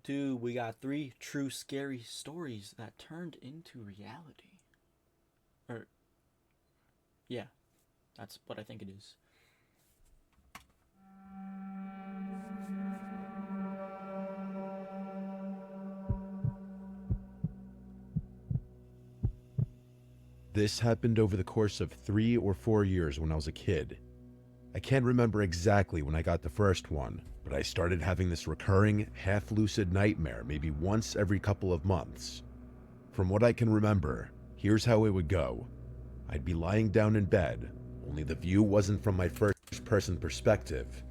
2. We got 3 true scary stories that turned into reality. Or, yeah, that's what I think it is. This happened over the course of 3 or 4 years when I was a kid. I can't remember exactly when I got the first one, but I started having this recurring, half-lucid nightmare maybe once every couple of months. From what I can remember, here's how it would go. I'd be lying down in bed, only the view wasn't from my first-person perspective.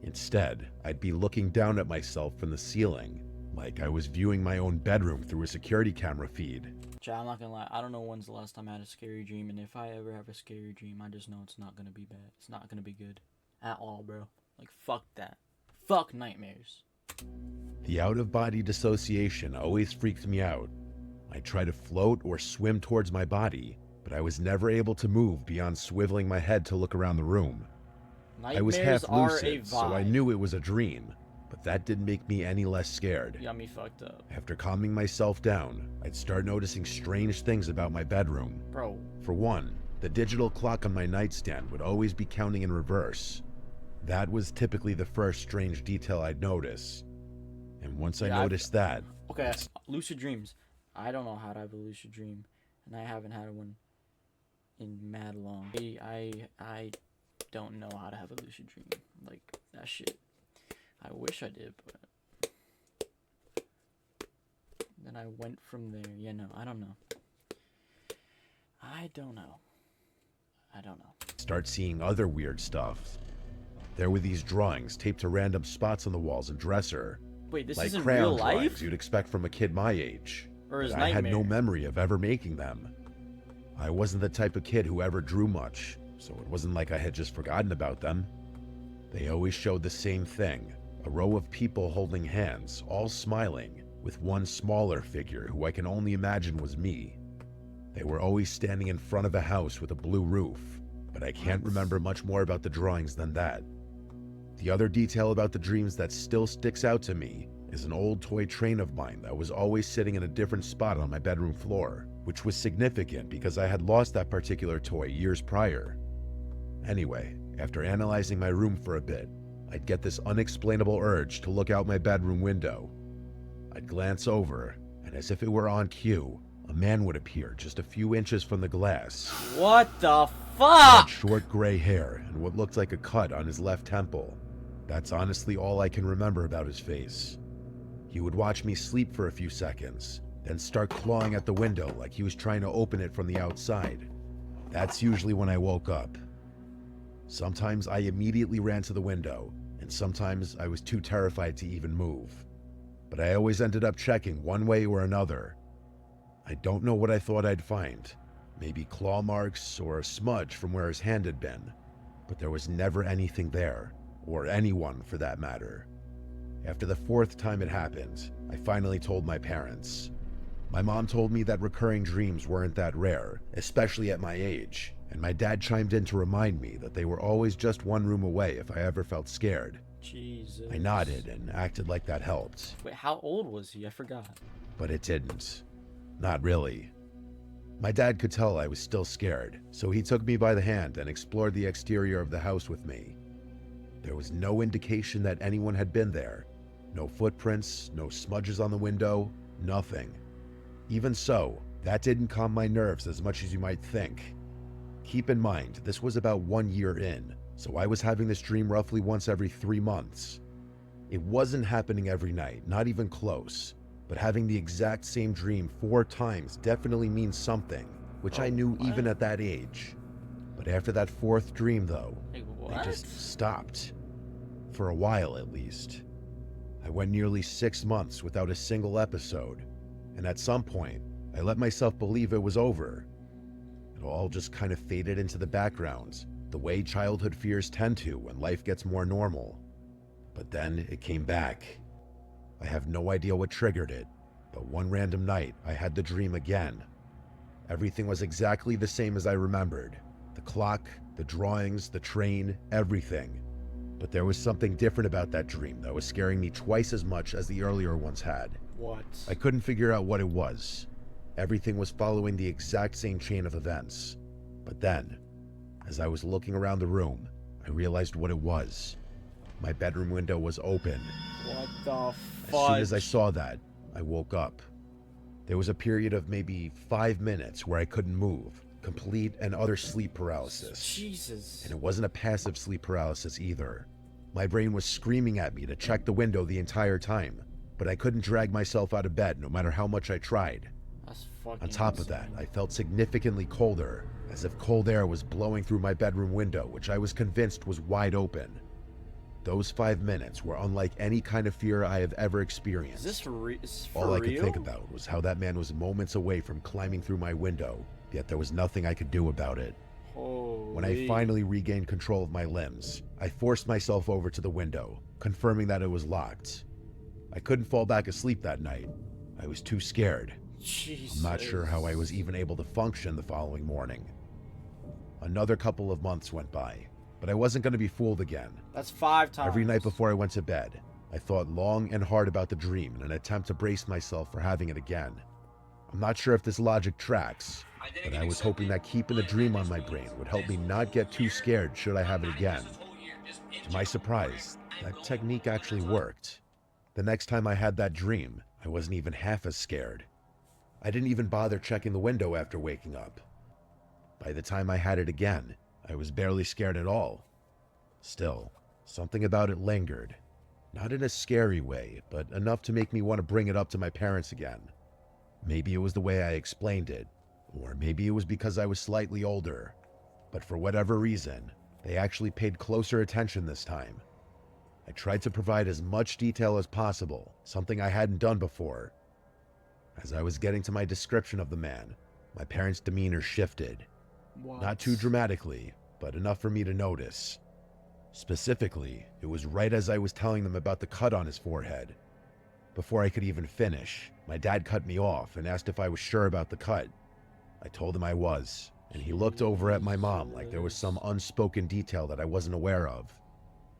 Instead, I'd be looking down at myself from the ceiling, like I was viewing my own bedroom through a security camera feed. Chat, I'm not gonna lie, I don't know when's the last time I had a scary dream, and if I ever have a scary dream, I just know it's not gonna be bad. It's not gonna be good. At all, bro. Like, fuck that. Fuck nightmares. The out-of-body dissociation always freaked me out. I'd try to float or swim towards my body, but I was never able to move beyond swiveling my head to look around the room. I was Nightmares half are a lucid, so I vibe. knew it was a dream, but that didn't make me any less scared. Got me fucked up. After calming myself down, I'd start noticing strange things about my bedroom. Bro. For one, the digital clock on my nightstand would always be counting in reverse. That was typically the first strange detail I'd notice. And once I noticed that... Okay, lucid dreams. I don't know how to have a lucid dream, and I haven't had one in mad long. I don't know how to have a lucid dream. Like, that shit. I wish I did, but then I went from there. Yeah, no, I don't know. I don't know. Start seeing other weird stuff. There were these drawings taped to random spots on the walls and dresser. Wait, this like is in crayon real drawings life? you'd expect from a kid my age. Or his I had no nightmare? memory of ever making them. I wasn't the type of kid who ever drew much, so it wasn't like I had just forgotten about them. They always showed the same thing, a row of people holding hands, all smiling, with one smaller figure who I can only imagine was me. They were always standing in front of a house with a blue roof, but I can't remember much more about the drawings than that. The other detail about the dreams that still sticks out to me is an old toy train of mine that was always sitting in a different spot on my bedroom floor, which was significant because I had lost that particular toy years prior. Anyway, after analyzing my room for a bit, I'd get this unexplainable urge to look out my bedroom window. I'd glance over, and as if it were on cue, a man would appear just a few inches from the glass. What the He fuck? had short gray hair and what looked like a cut on his left temple. That's honestly all I can remember about his face. He would watch me sleep for a few seconds, then start clawing at the window like he was trying to open it from the outside. That's usually when I woke up. Sometimes I immediately ran to the window, and sometimes I was too terrified to even move. But I always ended up checking one way or another. I don't know what I thought I'd find. Maybe claw marks or a smudge from where his hand had been. But there was never anything there, or anyone for that matter. After the 4th time it happened, I finally told my parents. My mom told me that recurring dreams weren't that rare, especially at my age, and my dad chimed in to remind me that they were always just one room away if I ever felt scared. Jesus. I nodded and acted like that helped. Wait, how old was he? I forgot. But it didn't. Not really. My dad could tell I was still scared, so he took me by the hand and explored the exterior of the house with me. There was no indication that anyone had been there. No footprints, no smudges on the window, nothing. Even so, that didn't calm my nerves as much as you might think. Keep in mind, this was about 1 year in, so I was having this dream roughly once every 3 months. It wasn't happening every night, not even close, but having the exact same dream 4 times definitely means something, which I knew even at that age. But after that 4th dream though, Like, they what? just stopped. For a while at least. I went nearly 6 months without a single episode, and at some point, I let myself believe it was over. It all just kind of faded into the background, the way childhood fears tend to when life gets more normal. But then it came back. I have no idea what triggered it, but one random night I had the dream again. Everything was exactly the same as I remembered. The clock, the drawings, the train, everything. But there was something different about that dream that was scaring me twice as much as the earlier ones had. What? I couldn't figure out what it was. Everything was following the exact same chain of events. But then, as I was looking around the room, I realized what it was. My bedroom window was open. What the As soon as I fudge? saw that, I woke up. There was a period of maybe 5 minutes where I couldn't move, complete and utter sleep paralysis. Jesus. And it wasn't a passive sleep paralysis either. My brain was screaming at me to check the window the entire time, but I couldn't drag myself out of bed no matter how much I tried. That's fucking On top of that, insane. I felt significantly colder, as if cold air was blowing through my bedroom window, which I was convinced was wide open. Those 5 minutes were unlike any kind of fear I have ever experienced. Is this for real? All I could think about was how that man was moments away from climbing through my window, yet there was nothing I could do about it. When I finally regained control of my limbs, I forced myself over to the window, confirming that it was locked. I couldn't fall back asleep that night. I was too scared. Jesus. I'm not sure how I was even able to function the following morning. Another couple of months went by, but I wasn't going to be fooled again. That's 5 times. Every night before I went to bed, I thought long and hard about the dream in an attempt to brace myself for having it again. I'm not sure if this logic tracks, but I was hoping that keeping the dream on my brain would help me not get too scared should I have it again. To my surprise, that technique actually worked. The next time I had that dream, I wasn't even half as scared. I didn't even bother checking the window after waking up. By the time I had it again, I was barely scared at all. Still, something about it lingered. Not in a scary way, but enough to make me want to bring it up to my parents again. Maybe it was the way I explained it, or maybe it was because I was slightly older. But for whatever reason, they actually paid closer attention this time. I tried to provide as much detail as possible, something I hadn't done before. As I was getting to my description of the man, my parents' demeanor shifted. What? Not too dramatically, but enough for me to notice. Specifically, it was right as I was telling them about the cut on his forehead. Before I could even finish, my dad cut me off and asked if I was sure about the cut. I told him I was, and he looked over at my mom like there was some unspoken detail that I wasn't aware of.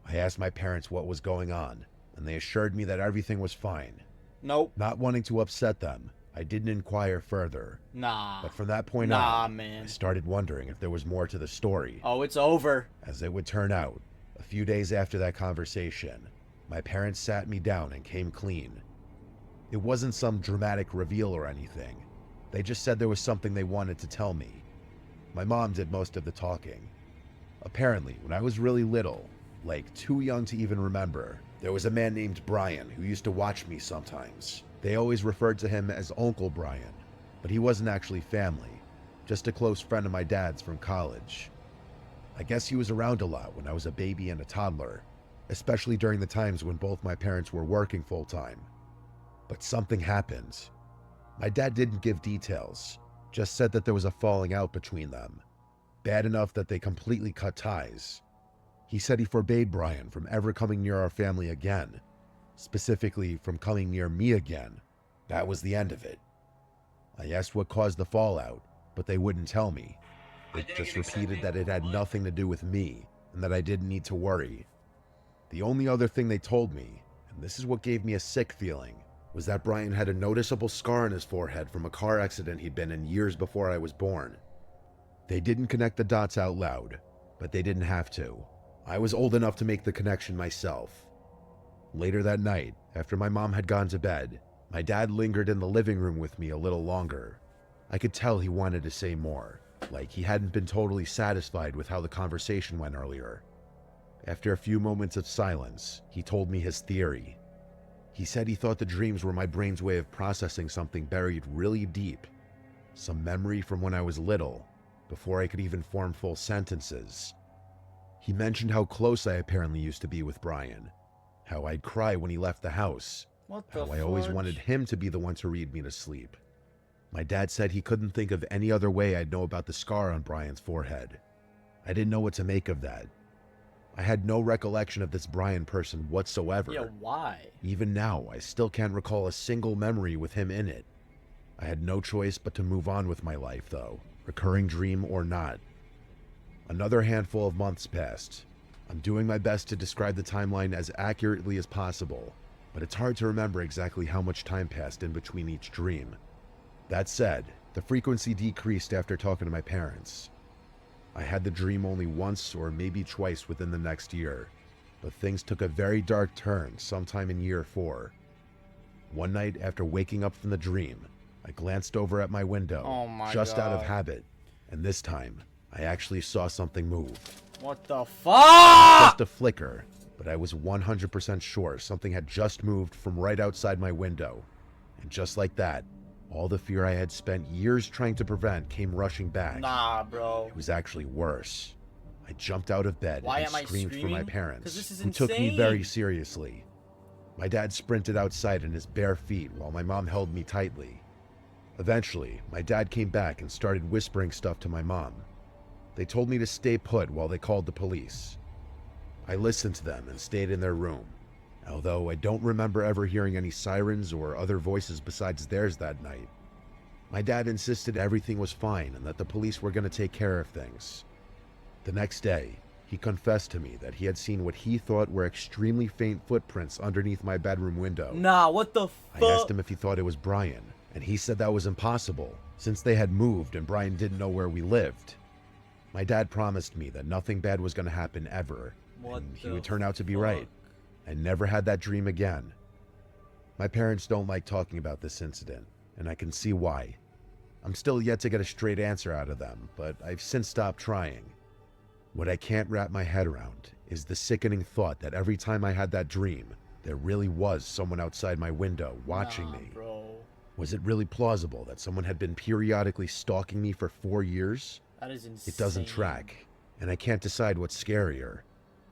I asked my parents what was going on, and they assured me that everything was fine. Nope. Not wanting to upset them, I didn't inquire further. Nah. But from that point Nah, on, man. I started wondering if there was more to the story. Oh, it's over. As it would turn out, a few days after that conversation, my parents sat me down and came clean. It wasn't some dramatic reveal or anything. They just said there was something they wanted to tell me. My mom did most of the talking. Apparently, when I was really little, like too young to even remember, there was a man named Brian who used to watch me sometimes. They always referred to him as Uncle Brian, but he wasn't actually family, just a close friend of my dad's from college. I guess he was around a lot when I was a baby and a toddler, especially during the times when both my parents were working full-time. But something happened. My dad didn't give details, just said that there was a falling out between them, bad enough that they completely cut ties. He said he forbade Brian from ever coming near our family again, specifically from coming near me again. That was the end of it. I asked what caused the fallout, but they wouldn't tell me. They just repeated that it had nothing to do with me and that I didn't need to worry. The only other thing they told me, and this is what gave me a sick feeling, was that Brian had a noticeable scar on his forehead from a car accident he'd been in years before I was born. They didn't connect the dots out loud, but they didn't have to. I was old enough to make the connection myself. Later that night, after my mom had gone to bed, my dad lingered in the living room with me a little longer. I could tell he wanted to say more, like he hadn't been totally satisfied with how the conversation went earlier. After a few moments of silence, he told me his theory. He said he thought the dreams were my brain's way of processing something buried really deep, some memory from when I was little, before I could even form full sentences. He mentioned how close I apparently used to be with Brian, how I'd cry when he left the house, how I always wanted him to be the one to read me to sleep. My dad said he couldn't think of any other way I'd know about the scar on Brian's forehead. I didn't know what to make of that. I had no recollection of this Brian person whatsoever. Yeah, why? Even now, I still can't recall a single memory with him in it. I had no choice but to move on with my life, though, recurring dream or not. Another handful of months passed. I'm doing my best to describe the timeline as accurately as possible, but it's hard to remember exactly how much time passed in between each dream. That said, the frequency decreased after talking to my parents. I had the dream only once or maybe twice within the next year, but things took a very dark turn sometime in year 4. One night after waking up from the dream, I glanced over at my window, out of habit, and this time, I actually saw something move. What the fuck? Just a flicker, but I was 100% sure something had just moved from right outside my window. And just like that, all the fear I had spent years trying to prevent came rushing back. Nah, bro. It was actually worse. I jumped out of bed and screamed for my parents, who insane. took me very seriously. My dad sprinted outside in his bare feet while my mom held me tightly. Eventually, my dad came back and started whispering stuff to my mom. They told me to stay put while they called the police. I listened to them and stayed in their room, although I don't remember ever hearing any sirens or other voices besides theirs that night. My dad insisted everything was fine and that the police were going to take care of things. The next day, he confessed to me that he had seen what he thought were extremely faint footprints underneath my bedroom window. Nah, what the fuck? I asked him if he thought it was Brian, and he said that was impossible, since they had moved and Brian didn't know where we lived. My dad promised me that nothing bad was going to happen ever, and he would turn out to be right. I never had that dream again. My parents don't like talking about this incident, and I can see why. I'm still yet to get a straight answer out of them, but I've since stopped trying. What I can't wrap my head around is the sickening thought that every time I had that dream, there really was someone outside my window watching me. Bro. Was it really plausible that someone had been periodically stalking me for 4 years? That is insane. It doesn't track, and I can't decide what's scarier.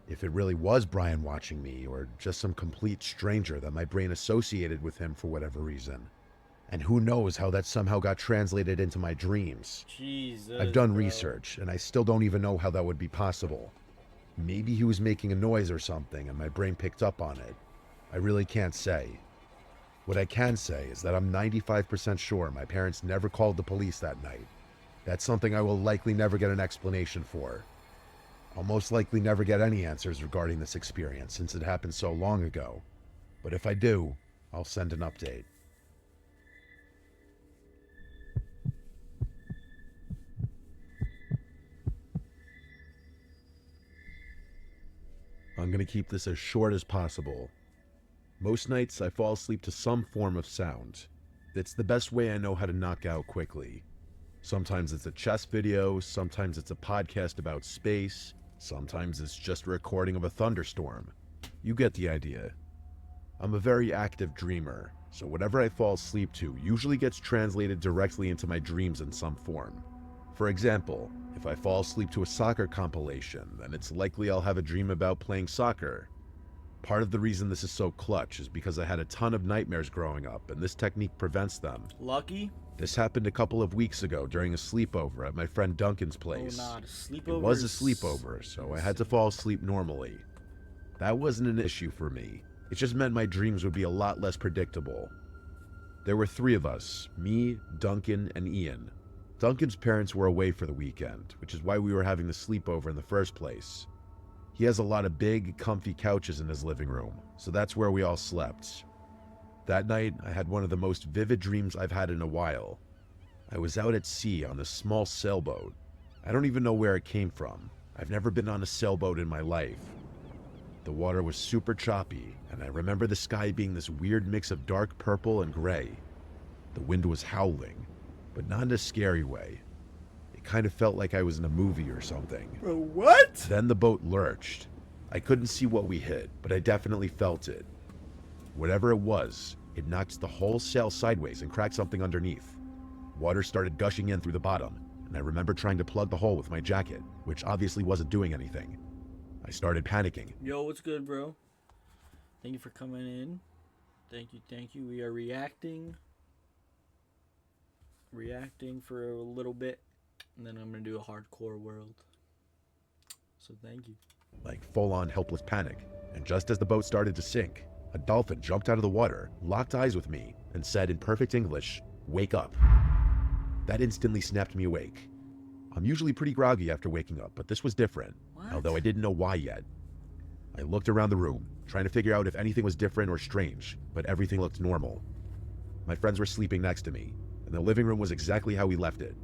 If it really was Brian watching me, or just some complete stranger that my brain associated with him for whatever reason. And who knows how that somehow got translated into my dreams. Jesus, I've done research, and I still don't even know how that would be possible. Maybe he was making a noise or something, and my brain picked up on it. I really can't say. What I can say is that I'm 95% sure my parents never called the police that night. That's something I will likely never get an explanation for. I'll most likely never get any answers regarding this experience since it happened so long ago. But if I do, I'll send an update. I'm gonna keep this as short as possible. Most nights I fall asleep to some form of sound. It's the best way I know how to knock out quickly. Sometimes it's a chess video, sometimes it's a podcast about space, sometimes it's just a recording of a thunderstorm. You get the idea. I'm a very active dreamer, so whatever I fall asleep to usually gets translated directly into my dreams in some form. For example, if I fall asleep to a soccer compilation, then it's likely I'll have a dream about playing soccer. Part of the reason this is so clutch is because I had a ton of nightmares growing up, and this technique prevents them. Lucky? This happened a couple of weeks ago during a sleepover at my friend Duncan's place. Oh, nah, sleepover. It was a sleepover, so I had to fall asleep normally. That wasn't an issue for me. It just meant my dreams would be a lot less predictable. There were 3 of us, me, Duncan, and Ian. Duncan's parents were away for the weekend, which is why we were having the sleepover in the first place. He has a lot of big, comfy couches in his living room, so that's where we all slept. That night, I had one of the most vivid dreams I've had in a while. I was out at sea on this small sailboat. I don't even know where it came from. I've never been on a sailboat in my life. The water was super choppy, and I remember the sky being this weird mix of dark purple and gray. The wind was howling, but not in a scary way. It kind of felt like I was in a movie or something. Bro, what? Then the boat lurched. I couldn't see what we hit, but I definitely felt it. Whatever it was, it knocked the whole sail sideways and cracked something underneath. Water started gushing in through the bottom, and I remember trying to plug the hole with my jacket, which obviously wasn't doing anything. I started panicking. Yo, what's good, bro? Thank you for coming in. Thank you. We are reacting for a little bit, and then I'm gonna do a hardcore world. So thank you. Like full-on helpless panic, and just as the boat started to sink, a dolphin jumped out of the water, locked eyes with me, and said in perfect English, "Wake up." That instantly snapped me awake. I'm usually pretty groggy after waking up, but this was different, although I didn't know why yet. I looked around the room, trying to figure out if anything was different or strange, but everything looked normal. My friends were sleeping next to me, and the living room was exactly how we left it.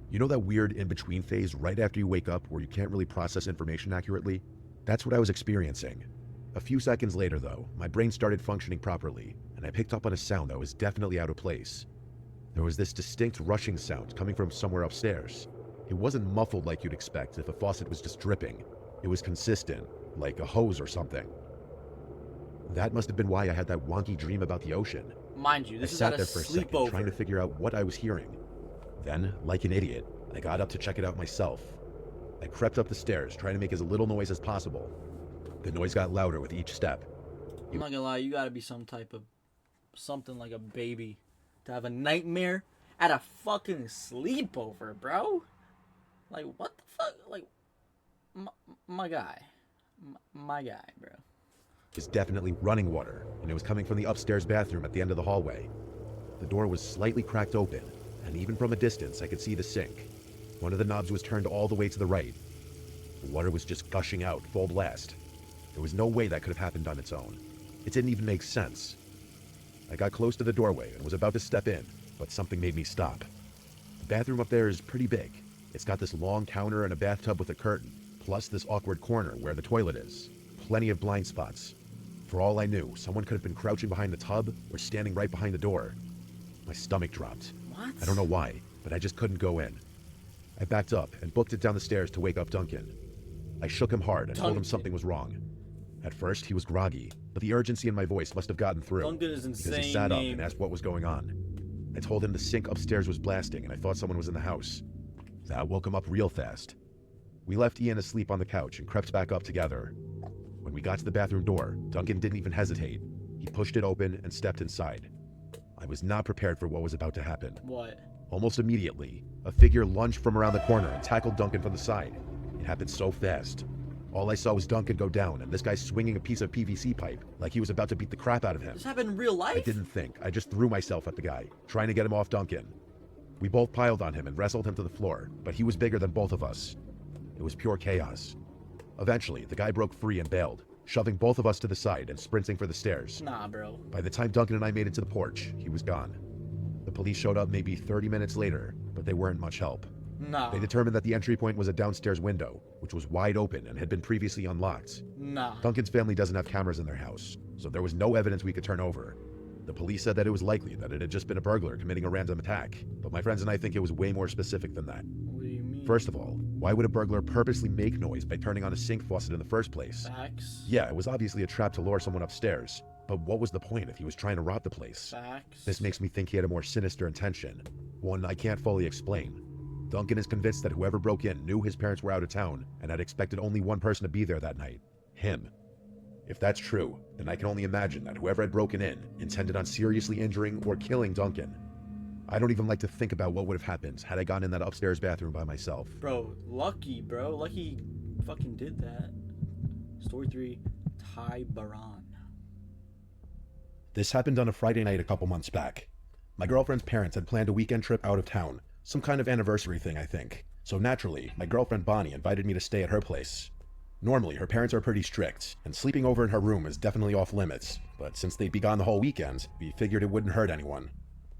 You know that weird in-between phase right after you wake up where you can't really process information accurately? That's what I was experiencing. A few seconds later, though, my brain started functioning properly, and I picked up on a sound that was definitely out of place. There was this distinct rushing sound coming from somewhere upstairs. It wasn't muffled like you'd expect if a faucet was just dripping. It was consistent, like a hose or something. That must have been why I had that wonky dream about the ocean. Mind you, this is at a I sat there for a second, sleepover. trying to figure out what I was hearing. Then, like an idiot, I got up to check it out myself. I crept up the stairs, trying to make as little noise as possible. The noise got louder with each step. I'm not gonna lie, you gotta be something like a baby to have a nightmare at a fucking sleepover, bro. Like, what the fuck? Like, my guy, bro. It's definitely running water, and it was coming from the upstairs bathroom at the end of the hallway. The door was slightly cracked open, and even from a distance I could see the sink. One of the knobs was turned all the way to the right. The water was just gushing out, full blast. There was no way that could have happened on its own. It didn't even make sense. I got close to the doorway and was about to step in, but something made me stop. The bathroom up there is pretty big. It's got this long counter and a bathtub with a curtain, plus this awkward corner where the toilet is. Plenty of blind spots. For all I knew, someone could have been crouching behind the tub or standing right behind the door. My stomach dropped. What? I don't know why, but I just couldn't go in. I backed up and booked it down the stairs to wake up Duncan. I shook him hard and told him something was wrong. At first, he was groggy, but the urgency in my voice must have gotten through. Duncan is insane. Because he sat up and asked what was going on. I told him the sink upstairs was blasting and I thought someone was in the house. That woke him up real fast. We left Ian asleep on the couch and crept back up together. When we got to the bathroom door, Duncan didn't even hesitate. He pushed it open and stepped inside. I was not prepared for what was about to happen. What? Almost immediately, a figure lunged from around the corner and tackled Duncan from the side. It happened so fast. All I saw was Duncan go down and this guy swinging a piece of PVC pipe like he was about to beat the crap out of him. This happened in real life? I didn't think. I just threw myself at the guy, trying to get him off Duncan. We both piled on him and wrestled him to the floor, but he was bigger than both of us. It was pure chaos. Eventually, the guy broke free and bailed, shoving both of us to the side and sprinting for the stairs. Nah, bro. By the time Duncan and I made it to the porch, he was gone. The police showed up maybe 30 minutes later, but they weren't much help. Nah. They determined that the entry point was a downstairs window, which was wide open and had been previously unlocked. Nah. Duncan's family doesn't have cameras in their house, so there was no evidence we could turn over. The police said that it was likely that it had just been a burglar committing a random attack, but my friends and I think it was way more specific than that. What do you mean? First of all, why would a burglar purposely make noise by turning on a sink faucet in the first place? Facts. Yeah, it was obviously a trap to lure someone upstairs, but what was the point if he was trying to rob the place? Facts. This makes me think he had a more sinister intention, one I can't fully explain. Duncan is convinced that whoever broke in knew his parents were out of town and had expected only one person to be there that night, him. If that's true, then I can only imagine that whoever had broken in intended on seriously injuring or killing Duncan. I don't even like to think about what would have happened had I gone in that upstairs bathroom by myself. Bro, lucky, bro. Lucky fucking did that. Story 3, Ty Baran. This happened on a Friday night a couple months back. My girlfriend's parents had planned a weekend trip out of town, some kind of anniversary thing, I think. So naturally, my girlfriend Bonnie invited me to stay at her place. Normally, her parents are pretty strict, and sleeping over in her room is definitely off limits, but since they'd be gone the whole weekend, we figured it wouldn't hurt anyone.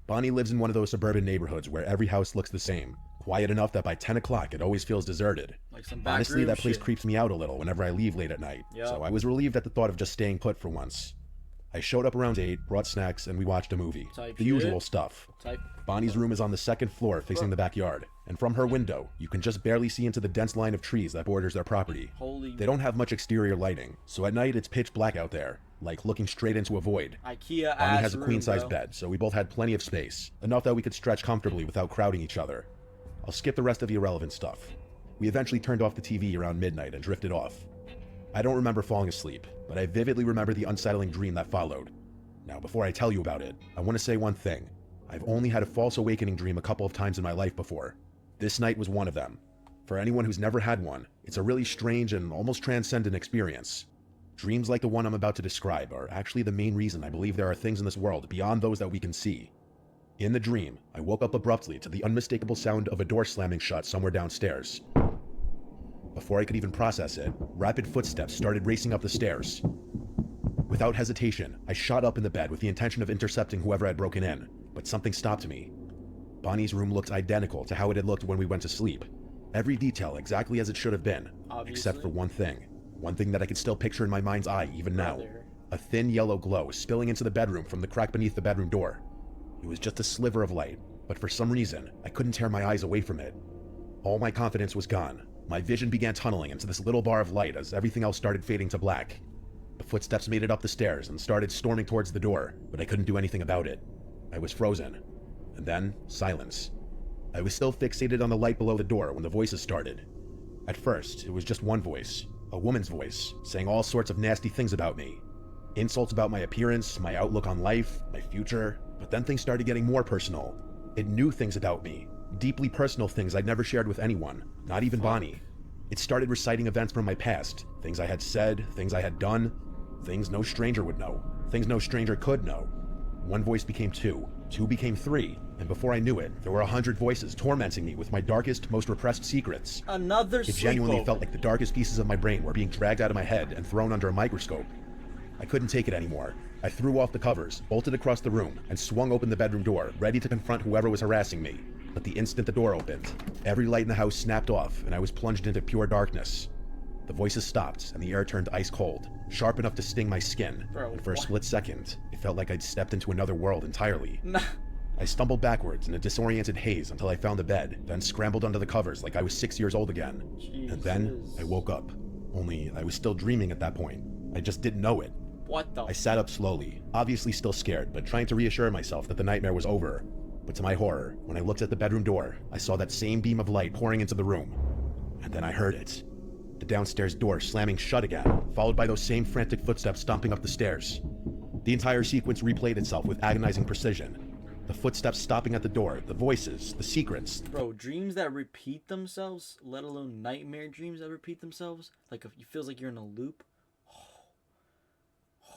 Bonnie lives in one of those suburban neighborhoods where every house looks the same, quiet enough that by 10 o'clock it always feels deserted. Like some back Honestly, room that place shit. creeps me out a little whenever I leave late at night, so I was relieved at the thought of just staying put for once. I showed up around 8, brought snacks, and we watched a movie. Type The shit. usual stuff. Type. Bonnie's room is on the second floor facing the backyard, and from her window, you can just barely see into the dense line of trees that borders their property. Holy. They don't have much exterior lighting, so at night it's pitch black out there, like looking straight into a void. IKEA Bonnie ass has a room, queen-size bro. bed, so we both had plenty of space, enough that we could stretch comfortably without crowding each other. I'll skip the rest of the irrelevant stuff. We eventually turned off the TV around midnight and drifted off. I don't remember falling asleep, but I vividly remember the unsettling dream that followed. Now, before I tell you about it, I want to say one thing. I've only had a false awakening dream a couple of times in my life before. This night was one of them. For anyone who's never had one, it's a really strange and almost transcendent experience. Dreams like the one I'm about to describe are actually the main reason I believe there are things in this world beyond those that we can see. In the dream, I woke up abruptly to the unmistakable sound of a door slamming shut somewhere downstairs. Before I could even process it, rapid footsteps started racing up the stairs. Without hesitation, I shot up in the bed with the intention of intercepting whoever had broken in, but something stopped me. Bonnie's room looked identical to how it had looked when we went to sleep. Every detail exactly as it should have been, except for one thing that I could still picture in my mind's eye even now. A thin yellow glow spilling into the bedroom from the crack beneath the bedroom door. It was just a sliver of light, but for some reason, I couldn't tear my eyes away from it. All my confidence was gone. My vision began tunneling into this little bar of light as everything else started fading to black. The footsteps made it up the stairs and started storming towards the door, but I couldn't do anything about it. I was frozen. And then, silence. I was still fixated on the light below the door when the voices started. At first, it was just one voice, a woman's voice, saying all sorts of nasty things about me. Insults about my appearance, my outlook on life, my future, but then things started getting more personal. It knew things about me, deeply personal things I'd never shared with anyone, not even Bonnie. It started reciting events from my past, things I had said, things I had done, things no stranger would know, things no stranger could know. One voice became two became three, and before I knew it, there were 100 voices tormenting me with my darkest, most repressed secrets. It genuinely felt like the darkest pieces of my brain were being dragged out of my head and thrown under a microscope. I couldn't take it anymore. I threw off the covers, bolted across the room, and swung open the bedroom door, ready to confront whoever was harassing me. But the instant the door opened, every light in the house snapped off, and I was plunged into pure darkness. The voices stopped, and the air turned ice cold, sharp enough to sting my skin. And for a split second, it felt like I'd stepped into another world entirely. I stumbled backwards in a disoriented haze until I found the bed, then scrambled under the covers like I was 6 years old again. Jesus. And then I woke up. Only I was still dreaming at that point. I just didn't know it. What the? I sat up slowly, obviously still scared, but trying to reassure myself that the nightmare was over. But to my horror, when I looked at the bedroom door, I saw that same beam of light pouring into the room. And then I heard it. The downstairs door slamming shut again, followed by those same frantic footsteps stomping up the stairs. The entire sequence replayed itself with agonizing precision. The footsteps stopping at the door, the voices, the secrets. Bro, dreams that repeat themselves, let alone nightmare dreams that repeat themselves, like it feels like you're in a loop.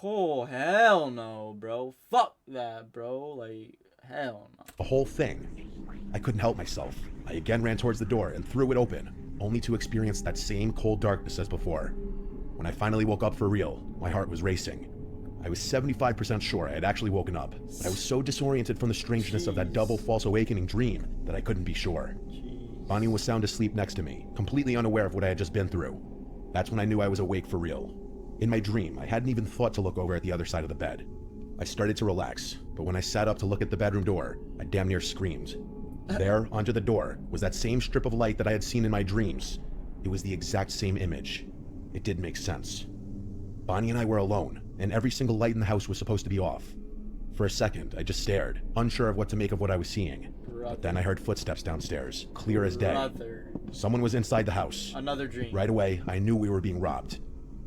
Oh, hell no, bro. Fuck that, bro. Like, hell no. The whole thing. I couldn't help myself. I again ran towards the door and threw it open, only to experience that same cold darkness as before. When I finally woke up for real, my heart was racing. I was 75% sure I had actually woken up, but I was so disoriented from the strangeness of that double false awakening dream that I couldn't be sure. Bonnie was sound asleep next to me, completely unaware of what I had just been through. That's when I knew I was awake for real. In my dream, I hadn't even thought to look over at the other side of the bed. I started to relax, but when I sat up to look at the bedroom door, I damn near screamed. There, under the door, was that same strip of light that I had seen in my dreams. It was the exact same image. It did make sense. Bonnie and I were alone, and every single light in the house was supposed to be off. For a second, I just stared, unsure of what to make of what I was seeing. But then I heard footsteps downstairs, clear as day. Someone was inside the house. Another dream. Right away, I knew we were being robbed.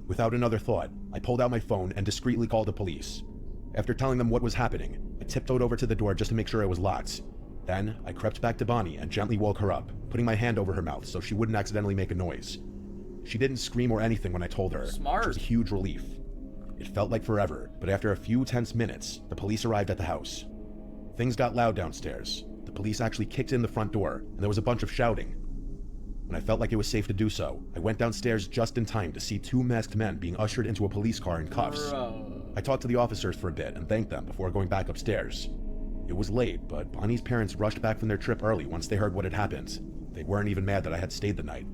Without another thought, I pulled out my phone and discreetly called the police. After telling them what was happening, I tiptoed over to the door just to make sure it was locked. Then, I crept back to Bonnie and gently woke her up, putting my hand over her mouth so she wouldn't accidentally make a noise. She didn't scream or anything when I told her, which was a huge relief. It felt like forever, but after a few tense minutes, the police arrived at the house. Things got loud downstairs. The police actually kicked in the front door, and there was a bunch of shouting. When I felt like it was safe to do so, I went downstairs just in time to see two masked men being ushered into a police car in cuffs. I talked to the officers for a bit and thanked them before going back upstairs. It was late, but Bonnie's parents rushed back from their trip early once they heard what had happened. They weren't even mad that I had stayed the night.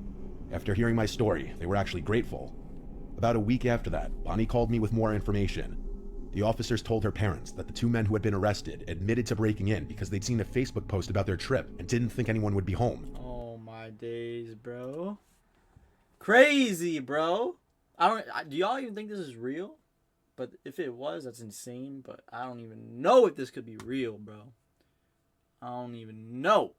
After hearing my story, they were actually grateful. About a week after that, Bonnie called me with more information. The officers told her parents that the two men who had been arrested admitted to breaking in because they'd seen a Facebook post about their trip and didn't think anyone would be home. Oh my days, bro. Crazy, bro. Do y'all even think this is real? But if it was, that's insane. But I don't even know if this could be real, bro. I don't even know.